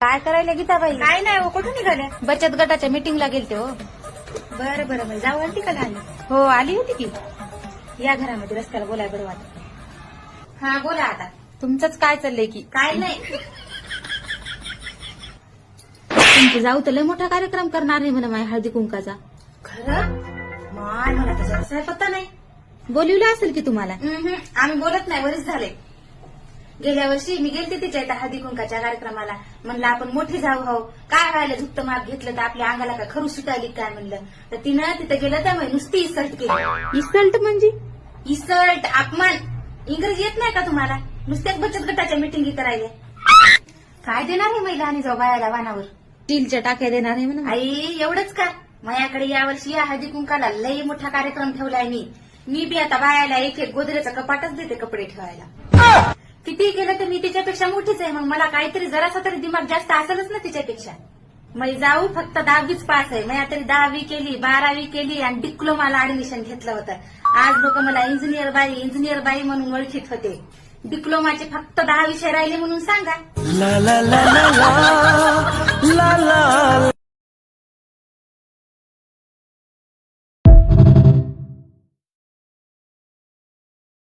काय करायला गीताबाई? काय नाही हो, कुठून निघाल्या? बचत गटाच्या मीटिंगला गेलते हो. बरं बरं बरं, जाऊ आली का आली? हो आली होती की. या घरामध्ये रस्त्याला बोलाय बरं वाटत. हा बोला आता. तुमचंच काय चाललंय की? काय नाही. तुमची जाऊ तर लय मोठा कार्यक्रम करणार आहे म्हणा माझ्या हळदी कुंकाचा. खरं? माय मला त्याचा पत्ता नाही. बोलिवलं असेल की तुम्हाला. आम्ही बोलत नाही, बरीच झाले. गेल्या वर्षी मी गेलते तिच्या इथं हळदी कुंकाच्या कार्यक्रमाला. म्हणलं आपण मोठी जाऊ हो, काय व्हायला झुकतं माप घेतलं तर आपल्या अंगाला काय खरू सुटायली काय म्हणलं. तर तिनं तिथं गेलं त्यामुळे नुसती इन्सल्ट केली. इन्सल्ट म्हणजे? इन्सल्ट, अपमान. इंग्रजी येत नाही का तुम्हाला? नुसत्याच बचत गटाच्या मिटिंगी करायला. काय देणार ही महिला आणि जाऊ बायाला वानावर? स्टीलच्या टाक्या देणार आहे म्हणा. आई एवढंच का? माझ्याकडे यावर्षी या हळदी कुंकाला लई मोठा कार्यक्रम ठेवलाय मी बी आता बायाला एक एक गोदरेचं कपाटच देते कपडे ठेवायला. किती केलं तर मी तिच्यापेक्षा मोठीच आहे, मग मला काहीतरी जरासा तरी दिमाग जास्त असेलच ना तिच्यापेक्षा. मी जाऊ फक्त 10वीच पास आहे, मी तरी 10वी केली, 12वी केली आणि डिप्लोमाला ऍडमिशन घेतलं होतं. आज लोक मला इंजिनियर बाई म्हणून ओळखीत होते. डिप्लोमाचे फक्त 10 विषय राहिले म्हणून सांगा.